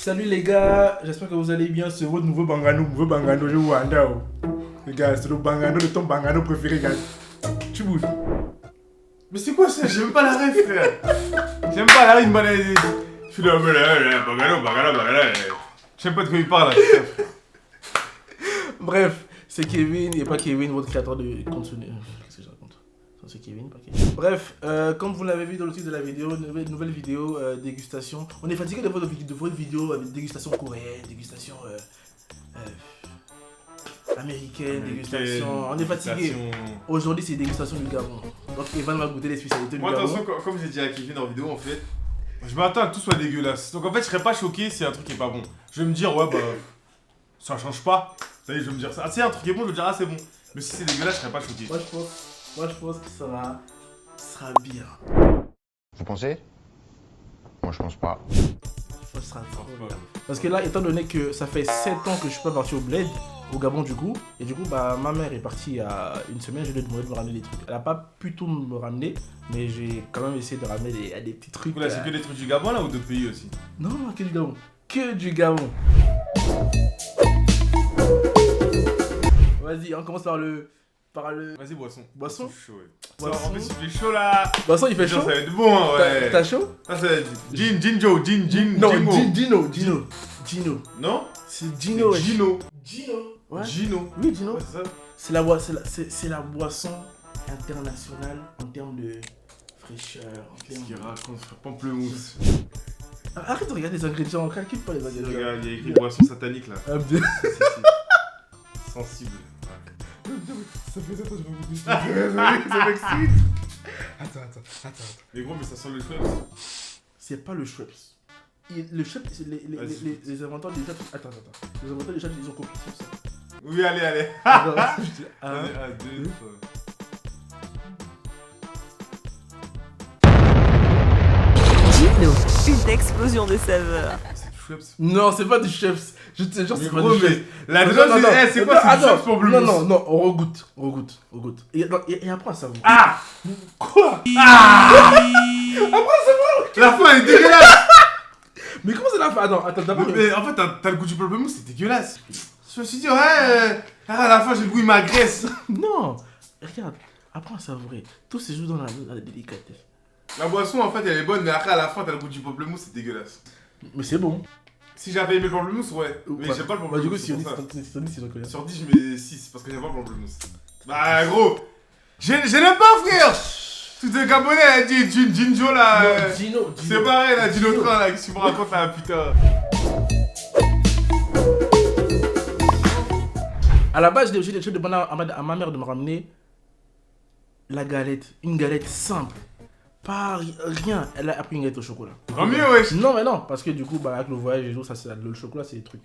Salut les gars, j'espère que vous allez bien. C'est votre nouveau Bangano, je vous entends. Les gars, c'est le Bangano de ton Bangano préféré, gars. Tu bouges. Mais c'est quoi ça? J'aime pas la ref, frère. J'aime pas la rime, je suis là, Bangano. Je sais pas de quoi il parle, là. Bref, c'est Kevin et pas Kevin, votre créateur de contenu. Qu'est-ce que je raconte? C'est Kevin, pas Kevin. Bref, comme vous l'avez vu dans le titre de la vidéo, nouvelle vidéo dégustation. On est fatigué de votre vidéo dégustation coréenne, dégustation américaine, dégustation. On est fatigué. Aujourd'hui, c'est dégustation du Gabon. Donc, Evan va goûter les spécialités du Gabon. Moi, attention, comme j'ai dit à Kevin en vidéo, en fait, je m'attends à que tout soit dégueulasse. Donc, en fait, je serais pas choqué si un truc est pas bon. Je vais me dire, ouais, bah, ça change pas. Ça y est, je vais me dire ça. Ah, si un truc est bon, je vais me dire, ah, c'est bon. Mais si c'est dégueulasse, je serais pas choqué. Moi, je pense que ça sera bien. Vous pensez? Moi, je pense pas. Ça sera trop bien. Parce que là, étant donné que ça fait 7 ans que je suis pas parti au bled, au Gabon du coup, et du coup, bah, ma mère est partie il y a une semaine, je lui ai demandé de me ramener des trucs. Elle a pas pu tout me ramener, mais j'ai quand même essayé de ramener des petits trucs. Là, c'est que des trucs du Gabon là ou d'autres pays aussi? Non, que du Gabon. Que du Gabon. Vas-y, on commence par le... Vas-y, boisson. Boisson? Chaud, ouais. Boisson. En plus, il fait chaud là. Boisson, il fait chaud? Ça va être bon, hein, ouais. T'as chaud? Ça va être Gino. Non, Gino. Non? C'est Gino. Gino. Ouais. Gino. Oui, Gino. Ouais, c'est ça. C'est la boisson internationale en termes de fraîcheur. Qu'est-ce qu'il raconte, frère? Pamplemousse. Arrête de regarder les ingrédients, calcule pas les ingrédients. Regarde, il y a écrit boisson satanique là. Si. Sensible. Ça fait ça, je vais vous dire. Ça m'excite. Attends. Mais gros, mais ça sent le Schweppes. C'est pas le Schweppes. Le Schweppes, les inventeurs des Schweppes. Attends. Les inventeurs des Schweppes, ils ont copié ça. Oui, allez. Allez, 1, 2, 3. Gino, une explosion de saveurs. C'est du Schweppes. Non, c'est pas du Schweppes. Je te jure, c'est pas du Schweppes. La drogue, c'est quoi? C'est du Schweppes pour Blue. Non, on regoute. Et après, ça vous. Ah! Quoi? Après, ça va! La fin elle est dégueulasse! Mais comment c'est la fin? Attends, d'abord. Mais en fait, t'as le goût du pamplemousse, c'est dégueulasse. Je me suis dit, ouais, à la fin, j'ai le goût, il m'agresse. Non, regarde, apprends à savourer. Tout se joue dans la délicatesse. La boisson, en fait, elle est bonne, mais après, à la fin, t'as le goût du pamplemousse, c'est dégueulasse. Mais c'est bon. Si j'avais aimé le pamplemousse, ouais. Mais j'aime pas le pamplemousse. Bah, du coup, si on dit, c'est donc. Sur 10, je mets 6 parce que j'aime pas le pamplemousse. Bah, gros, je n'aime pas, frère. Tout est Gabonais, elle dit Jinjo là. Gino. C'est pareil là, Gino Train là, qu'est-ce que tu me racontes là, putain. À la base, j'ai demandé à ma mère de me ramener la galette. Une galette simple. Pas rien. Elle a pris une galette au chocolat. Tant mieux, wesh. Non, mais non, parce que du coup, bah, avec le voyage et tout, le chocolat, c'est des trucs.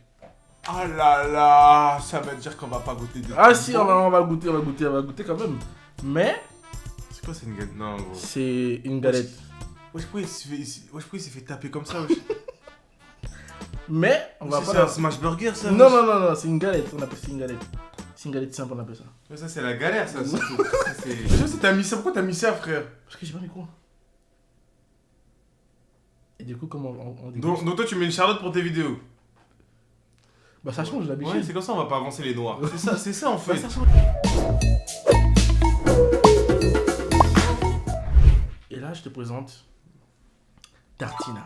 Ah là là, ça veut dire qu'on va pas goûter de. Ah si, on va goûter quand même. Mais. C'est quoi, c'est une galette? Non, gros. C'est une galette. Wesh, pourquoi il s'est fait taper comme ça, wesh? Mais, on va pas. C'est un smash burger, ça? Non, c'est une galette. On appelle ça une galette. C'est une galette simple, on appelle ça. Mais ça, c'est la galère, ça. T'as mis ça, pourquoi t'as mis ça, frère? Parce que j'ai pas mis quoi. Et du coup, comment on dit. Donc, toi, tu mets une charlotte pour tes vidéos? Bah, ça change d'habitude. Ouais, c'est comme ça, on va pas avancer les noirs. C'est ça, en fait. Bah, ça change. Et là, je te présente Tartina.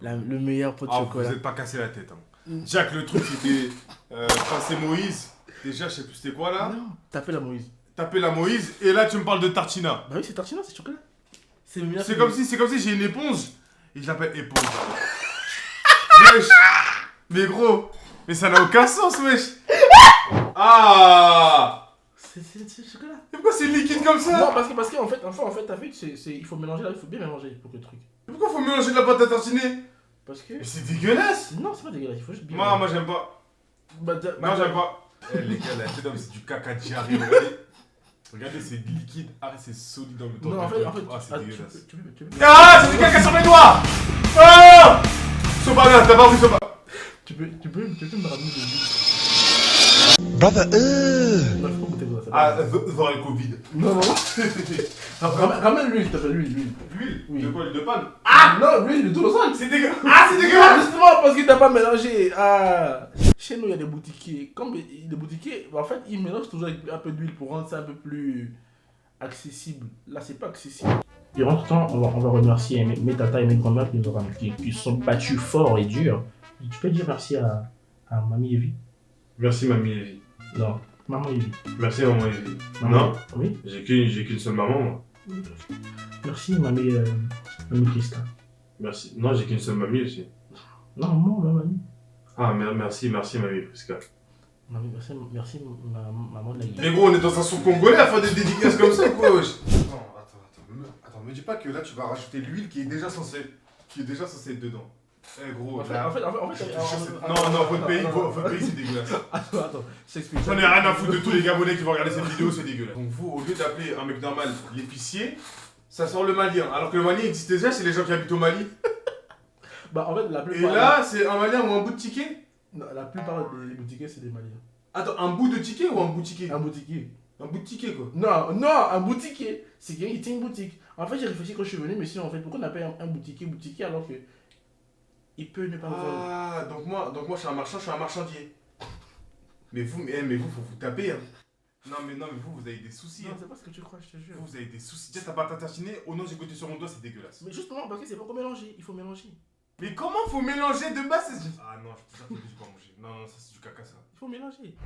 Le meilleur pot de chocolat. Vous êtes pas cassé la tête. Hein. Jack, le truc c'était passer Moïse. Déjà, je sais plus c'était quoi là. Non, taper la Moïse. Taper la Moïse. Et là, tu me parles de Tartina. Bah oui, c'est Tartina, c'est chocolat. C'est comme si j'ai une éponge. Et je l'appelle éponge. Wesh. Mais gros, mais ça n'a aucun sens, wesh. Ah. C'est chocolat. Mais pourquoi c'est liquide comme ça? Non, parce qu'en fait, t'as vu, il faut mélanger là, il faut bien mélanger pour que le truc. Pourquoi faut mélanger de la pâte à tartiner? Parce que. Mais c'est dégueulasse. Non, c'est pas dégueulasse, il faut juste bien. Moi j'aime pas. Bah, moi j'aime pas. Les gars, la tête d'homme, c'est du caca de diarrhée. Regardez, c'est liquide. Arrête, c'est solide dans le temps. Non, en fait, ah, c'est dégueulasse. Tu peux. Ah, c'est du caca sur mes doigts. Ah, Soba, là, t'as pas vu Soba? Tu peux me ramener de l'huile. Brother, Non, faut pas goûter ça. Ah, voir le Covid. Non. Ramène l'huile, s'il te plaît, l'huile. L'huile? Oui. De quoi? L'huile de panne? Ah non, l'huile de tout le sang. C'est dégueulasse. Ah, c'est dégueulasse. Justement, que t'as pas mélangé. Ah. Chez nous, il y a des boutiquiers. Comme les boutiquiers, en fait, ils mélangent toujours avec un peu d'huile pour rendre ça un peu plus accessible. Là, c'est pas accessible. Durant ce temps, on va remercier mes tatas et mes grand-mères qui sont battus fort et dur. Tu peux dire merci à Mamie Evie? Merci, mamie Evie. Non, Maman Evie. Merci, maman Evie. Maman- Non, Oui. j'ai qu'une seule maman, moi. Merci, Mamie Christa. Merci. Non, j'ai qu'une seule mamie aussi. Non, moi, mamie. Ah, merci, mamie Prisca. Merci, maman de la Mais gros, on est dans un son congolais à faire des dédicaces comme ça, quoi, wesh. Attends, me dis pas que là, tu vas rajouter l'huile qui est déjà censée être dedans. Eh gros, En fait, là... en fait, Non, votre pays, c'est dégueulasse. Attends, je t'explique. J'en ai rien à foutre de tous les Gabonais qui vont regarder cette vidéo, c'est dégueulasse. Donc vous, au lieu d'appeler un mec normal l'épicier, ça sort le malien. Alors que le malien existe déjà, c'est les gens qui habitent au Mali. Bah, en fait, la Et plupart. là, c'est un malien ou un bout de ticket. Non, la plupart des boutiquiers, c'est des Maliens. Attends, un bout de ticket ou un bout de ticket? Un boutiquier. Un bout de ticket, quoi. Non, un boutiquier. C'est quelqu'un qui tient une boutique. En fait, j'ai réfléchi quand je suis venu, mais sinon, en fait, pourquoi on appelle un boutiquier alors que il peut ne pas vendre? Ah, donc moi, je suis un marchand, je suis un marchandier. Mais vous, faut vous taper, hein. Non, mais vous avez des soucis. Non, Hein. c'est pas ce que tu crois, je te jure. Vous avez des soucis. Tiens, ta pâte à tartiner, oh non, j'ai goûté sur mon doigt, c'est dégueulasse. Mais justement, parce que c'est pas qu'on mélanger, il faut mélanger. Mais comment faut mélanger de base? Ah non, je peux dire que j'ai pas mangé. Non, ça c'est du caca, ça. Il faut mélanger.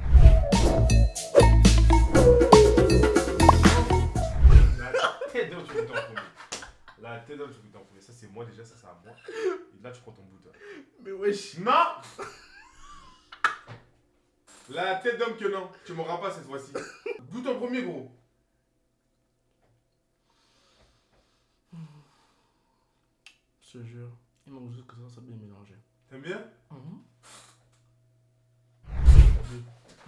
La tête d'homme, tu veux t'enfoncer. La tête d'homme, tu veux t'enfoncer. Ça c'est moi déjà, ça c'est à moi. Et là, tu prends ton bout, toi. Mais wesh. Non. La tête d'homme que non. Tu m'auras pas cette fois-ci. D'où ton premier, gros? Je te jure. Il manque juste que ça bien mélangé. T'aimes bien?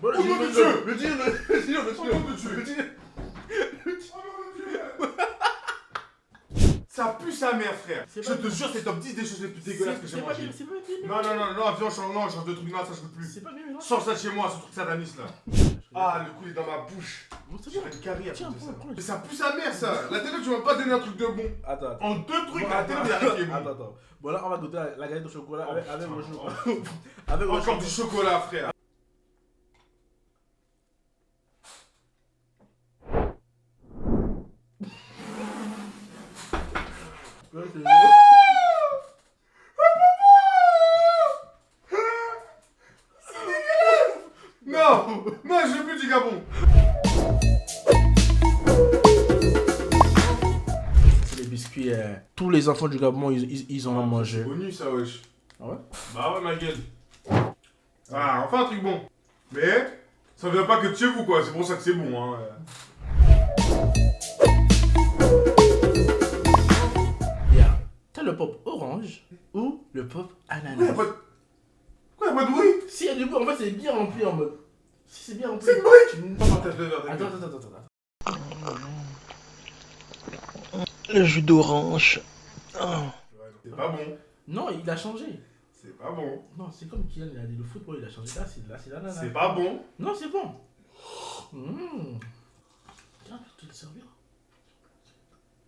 Bon, Au nom de Dieu! le dire, Au nom de Dieu! le dire. Ça pue sa mère, frère. C'est Je pas te jure, c'est top 10 des choses les plus dégueulasses que j'ai mangées. C'est pas bien. Non, viens, on change de truc. Non, ça je veux plus. C'est pas bien mélangé. Sors ça de chez moi, ce truc sataniste là. Ah, le coup il est dans ma bouche. Bon, c'est J'ai bon. une carie à Tiens, cause de ça. prends. Mais ça pue sa mère, ça. La télé, tu m'as pas donné un truc de bon. Attends. En deux trucs, Bon, la télé, il y a rien qui est bon. Attends. Bon, là, on va goûter la galette au chocolat Oh, avec putain. mon chocolat. Avec mon Encore du chocolat, frère. Non, je veux plus du Gabon. C'est les biscuits. Tous les enfants du Gabon, ils en ont mangé. C'est connu ça, wesh. Ah ouais? Bah ouais, ma gueule. Ah, enfin un truc bon. Mais, ça vient pas que de chez vous, quoi. C'est pour ça que c'est bon, hein. T'as le pop orange ou le pop ananas. Pourquoi y'a pas de bruit? Si, il y a du bruit, en fait, c'est bien rempli en mode. Si, c'est bien rempli. C'est une brique. Tu- Pas ma tête de verre, Attends. Le jus d'orange. C'est pas bon. Non, il a changé. C'est pas bon. Non, c'est comme Kylian, il a dit le football, il a changé. Là, c'est l'ananas. C'est pas bon. Non, c'est bon. Tiens, je vais te le servir.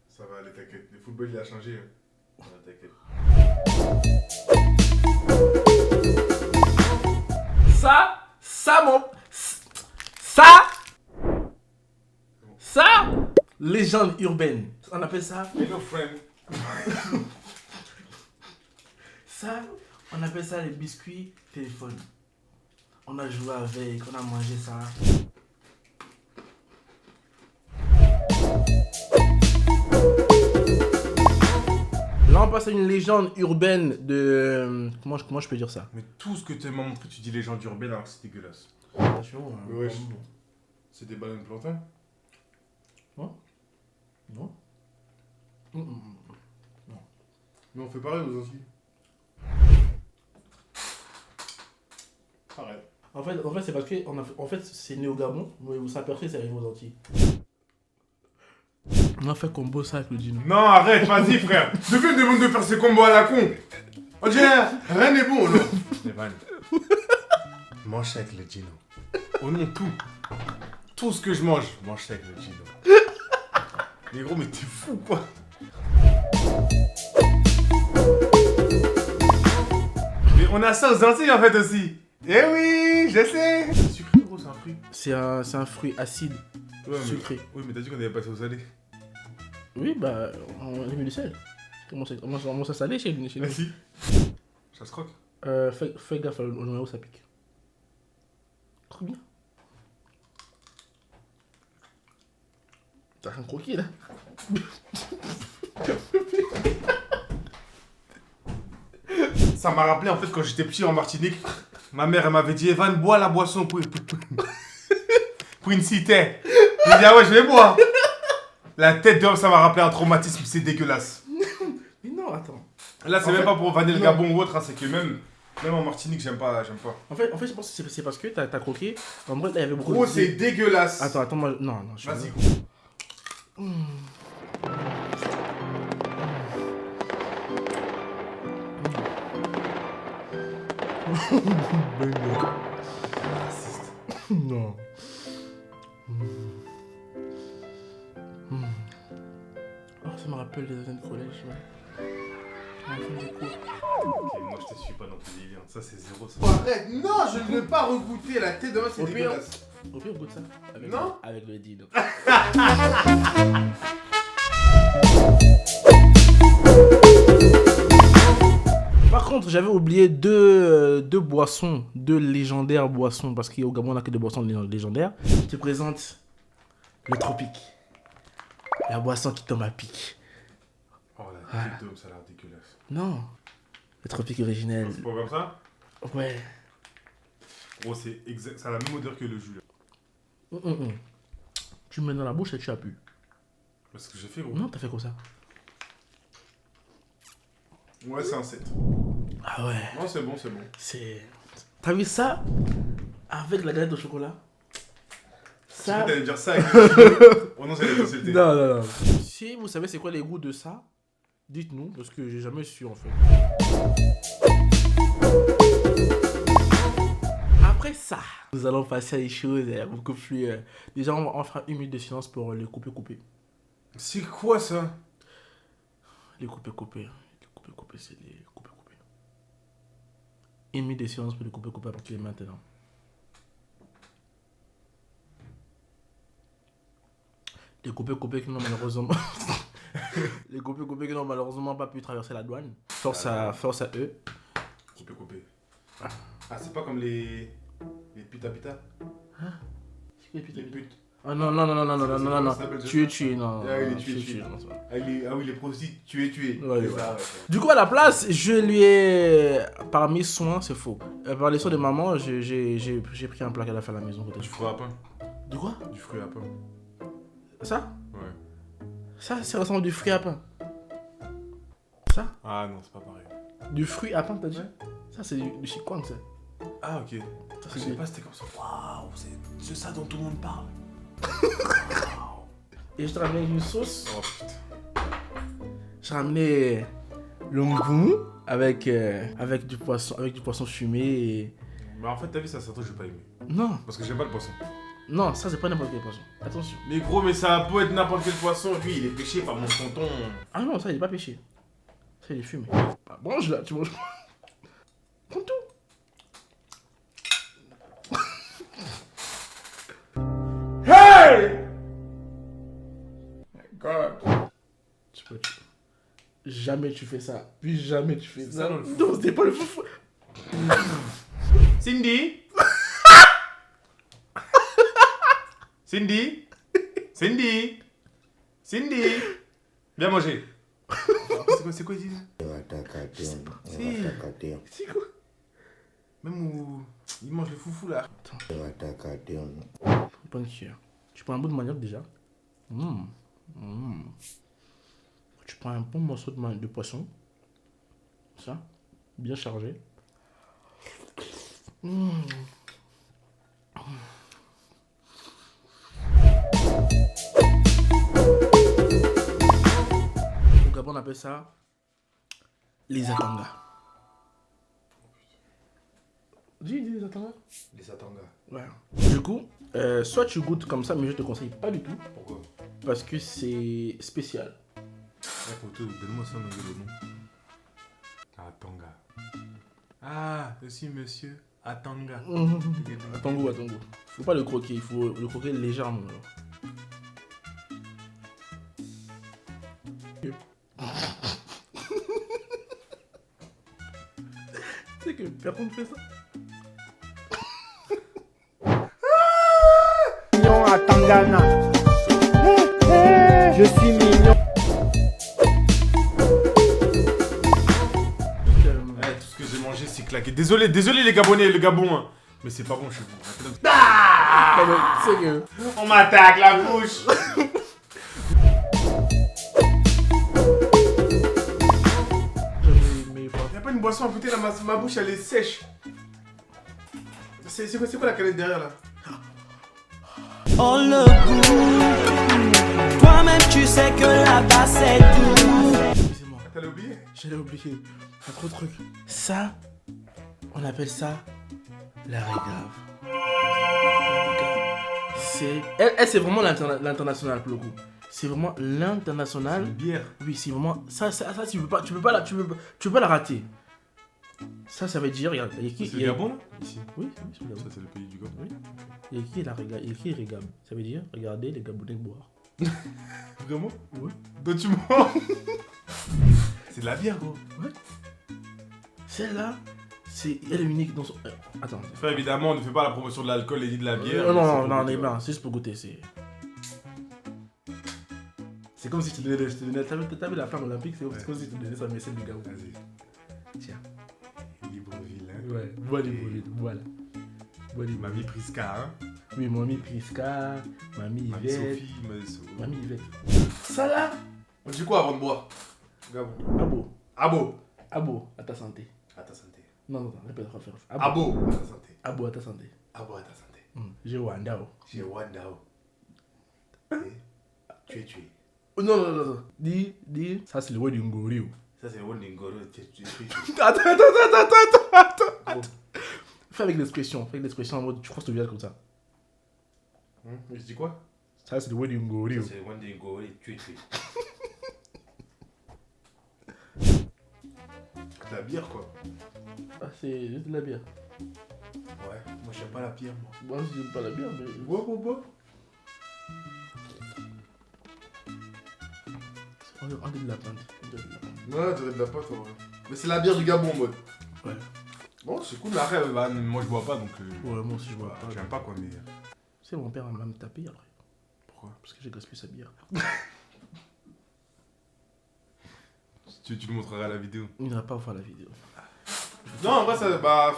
Ça va aller, t'inquiète. Le football, il a changé. Hein. T'inquiète. Ça, légende urbaine. On appelle ça, Hello, friend. ça, on appelle ça les biscuits téléphone. On a joué avec, on a mangé ça. Là, on passe à une légende urbaine de... Comment je peux dire ça? Mais tout ce que tu m'as montré, tu dis les gens urbaines alors que c'est dégueulasse. Attention. Ouais, c'est des bananes plantains. Non. Mais on fait pareil aux Antilles. Pareil. En fait c'est parce que en fait, c'est né au Gabon, mais vous s'apercevez, c'est arrivé aux Antilles. On a fait combo ça avec le dino. Non, arrête, vas-y, frère. Depuis me demande de faire ces combos à la con. On dirait, rien n'est bon, non. Stéphane. Mange avec le Gino. Au nom de tout. Tout ce que je mange, mange avec le Gino. Mais gros, mais t'es fou, quoi. Mais on a ça aux Antilles en fait aussi. Eh oui, je sais. C'est sucré gros, c'est un fruit. C'est un fruit acide, Ouais, sucré. Oui, mais t'as dit qu'on avait passé au salé. Oui, bah, on a mis du sel. Comment ça salé chez nous? Merci. Ça se croque. Fais gaffe au moment où ça pique. Trop bien. T'as un croquis là. Ça m'a rappelé en fait quand j'étais petit en Martinique. Ma mère elle m'avait dit Evan, bois la boisson pour une cité. J'ai dit ah ouais, je vais boire. La tête d'homme, ça m'a rappelé un traumatisme, c'est dégueulasse. Mais non, attends. Là, c'est En même fait, pas pour vanner le non. Gabon ou autre, hein, c'est que même en Martinique, j'aime pas. En fait, je pense que c'est parce que t'as croqué. En vrai, là, il y avait beaucoup Gros, de. c'est dégueulasse. Attends, moi. Non, je suis. Vas-y, gros. Non. Oh, ça me rappelle les années de collège. Ouais. À la fin des cours. Ok, moi je te suis pas dans tes délires. Ça, c'est zéro. Ça. Arrête, non, je ne veux pas regoûter la tête de moi, c'est Au pire, dégueulasse. Au pire, on goûte ça. Non. Avec le dino. Par contre, j'avais oublié deux boissons, deux légendaires boissons, parce qu'au Gabon, on n'a que deux boissons légendaires. Je te présente le tropique. La boisson qui tombe à pic. Oh, la tête d'homme, ça a l'air dégueulasse. Non. Le tropique originel. C'est pas comme ça. Ouais. Gros, c'est exact. Ça a la même odeur que le jus. Là. Tu me mets dans la bouche et tu as pu. C'est ce que j'ai fait, gros. Non, t'as fait comme ça. Ouais, c'est un 7. Ah ouais. Non, c'est bon, c'est bon. C'est... T'as vu ça avec la galette au chocolat? Ça... Tu t'allais dire ça avec le Oh non, c'est la société. Non. Si vous savez c'est quoi les goûts de ça, dites-nous, parce que j'ai jamais su en fait. Après ça, nous allons passer à des choses beaucoup plus... Déjà, on va faire une minute de silence pour les couper. C'est quoi ça? Les couper. Les couper, c'est les couper. Une minute de silence pour les couper à partir de maintenant. Les couper qui n'ont malheureusement... les couper qui n'ont malheureusement pas pu traverser la douane. Force à eux. Couper. Ah, c'est pas comme les pita. C'est quoi les Les putes. Ah non. ça s'appelle, Tuer, non. Ah oui, non, tuer. non, c'est pas. Ah oui, les prostituées, tuer. Ouais, C'est ouais. ça, ouais. Du coup, à la place, je lui ai... Par mes soins, c'est faux. Par les soins de maman, j'ai pris un plat qu'elle a fait à la maison. Du fruit à pain. Du quoi? Du fruit à pain. Ça? Ouais. Ça ressemble du fruit à pain. Ça? Ah non, c'est pas pareil. Du fruit à pain, t'as dit? Ouais. Ça, c'est du chikwang, ça. Ah ok. Ça, Je c'est sais du... pas, c'était comme ça. Waouh, c'est ça dont tout le monde parle. Et je t'ai ramené une sauce. Oh putain. J'ai ramené le ngou avec du poisson fumé et... Mais en fait, t'as vu, ça, c'est un truc que je vais pas aimer. Non, Parce que j'aime pas le poisson. non, ça c'est pas n'importe quel poisson. Attention. Mais gros, mais ça peut être n'importe quel poisson. Lui, il est pêché par mon tonton. Ah non, ça il est pas pêché. Ça il est fumé. Bah, mange là, tu manges pas. Prends tout. Jamais tu fais ça. Puis jamais tu fais C'est ça. ça dans le Non, c'est pas le foufou. Cindy Cindy Viens manger. C'est quoi il dit là? C'est quoi? Même où il mange le foufou là. Bonne cuillère. Tu prends un bout de manioc déjà. Tu prends un bon morceau de poisson. Ça. Bien chargé. Au Gabon, on appelle ça les atanga. Dis les atanga. Les satanga. Ouais. Du coup, soit tu goûtes comme ça, mais je te conseille pas du tout. Pourquoi? Parce que c'est spécial. Ah, photo, donne-moi ça, le nom. Ah, tanga. Ah, Ah, je suis monsieur Atanga. À ton goût, à ton goût. Faut pas le croquer, il faut le croquer légèrement. Tu sais que personne fait ça. Mignon à Tangana. Je suis mignon. Ouais, tout ce que j'ai mangé, c'est claqué. Désolé les Gabonais, le Gabon. Hein. Mais c'est pas bon chez vous. Tu sais que. On m'attaque la bouche. Y'a pas une boisson à goûter là, ma bouche elle est sèche. C'est quoi la canette derrière là? Oh le goût, toi-même tu sais que là-bas c'est tout. Excusez-moi, T'as l'as oublié? j'allais oublier. Un trop de trucs. Ça, on appelle ça la régave. Elle, c'est vraiment l'international pour le coup. C'est vraiment l'international. Une bière. Oui, c'est vraiment ça tu peux pas la rater. Ça veut dire, regarde, il y a qui C'est le Gabon là? Ici. Oui, c'est le Gabon. Ça, c'est le pays du Gabon. Oui. Il y a qui la régave, il y a qui régave. Ça veut dire, regardez les Gabonais boire. Vraiment? Oui. Toi, tu mens? C'est de la bière, gros. Ouais. Celle-là, elle est unique dans son. Attends. Frère, évidemment, on ne fait pas la promotion de l'alcool et de la bière. Non, on est bien, c'est juste pour goûter. C'est comme si je te donnais. T'as vu la flamme olympique, c'est comme si je te donnais ça, mais c'est du Gabon. Vas-y. Tiens. Libreville, hein. Ouais, voilà. Mamie Prisca, hein. Oui, mamie Prisca, mamie Mamie Yvette. Sophie, Mamie Yvette. Ça là, On dit quoi avant de boire? Gabon. Abo. Abo. À ta santé. À ta santé. Non, répète, on va faire. Abo. À ta santé. Abo à ta santé. Abo à ta santé. J'ai Wandao. J'ai Wandao. Tu es tué. Non. Dis. Ça, c'est le word du Ngori. Ça c'est le Wandao Ngoro. Attends. Fais avec l'expression en mode tu crois que tu viens comme ça. Je dis quoi? Ça, c'est le word du Ngori. C'est le Wandao Ngoro. Tu es tué. La bière quoi. Ah, c'est juste de la bière. Ouais, moi j'aime pas la bière moi. Moi, j'aime pas la bière, mais. Bois. On dit de la pinte. Ouais, t'aurais de la pâte en vrai. Mais c'est la bière du Gabon en mode. Ouais. Bon, c'est cool, mais Après, bah, moi je bois pas donc. Ouais, moi aussi, je vois pas. J'aime pas quoi, mais. C'est mon père m'a me tapé après. Pourquoi? Parce que j'ai gaspillé sa bière. Tu nous montreras la vidéo. Il n'ira pas voir la vidéo. Non, en vrai, ça, bah.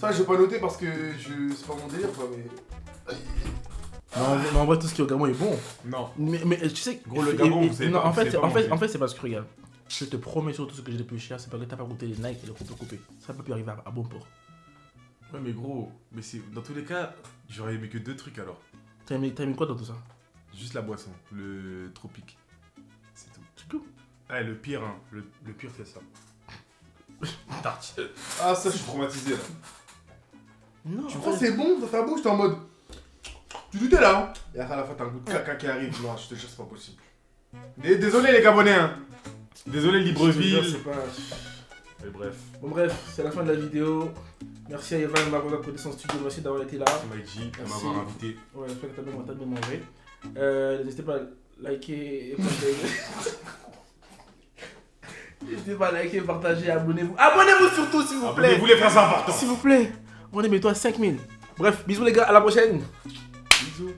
Ça, je vais pas noter parce que c'est pas mon délire, quoi, mais. Non, en vrai, tout ce qui est au Gabon est bon. Non. Mais tu sais, Gros, le Gabon, vous savez non, pas- en fait, vous savez pas manger. c'est parce que regarde. Je te promets sur tout ce que j'ai de plus cher, c'est parce que t'as pas goûté les Nike et le coupé. Ça peut plus arriver à bon port. Ouais, mais gros, mais c'est dans tous les cas, j'aurais aimé que 2 trucs alors. T'as aimé quoi dans tout ça? Juste la boisson, le tropique. C'est tout. C'est tout. Ouais, le pire, hein. Le pire, c'est ça. Tartine. Ah, ça, je suis traumatisé là. Non, Tu en crois que fait- c'est bon dans ta bouche, t'es en mode. Tu doutais là, hein? Et après, à la fin, t'as un goût de caca qui arrive. Non, je te jure, c'est pas possible. Désolé les Gabonais, hein. Désolé Je te Libreville. jure, c'est pas- Mais bref, Bon bref, c'est la fin de la vidéo. Merci à Evan de m'avoir apporté son studio, merci d'avoir été là. Mikey, de Merci. m'avoir invité. Ouais, j'espère que t'as bien mangé. N'hésitez pas à liker et partager. N'hésitez pas à liker, partager, abonnez-vous. Abonnez-vous surtout s'il vous plaît. Abonnez-vous les frères, c'est important. S'il vous plaît. On est bientôt à 5000. Bref, bisous les gars, à la prochaine. Bisous.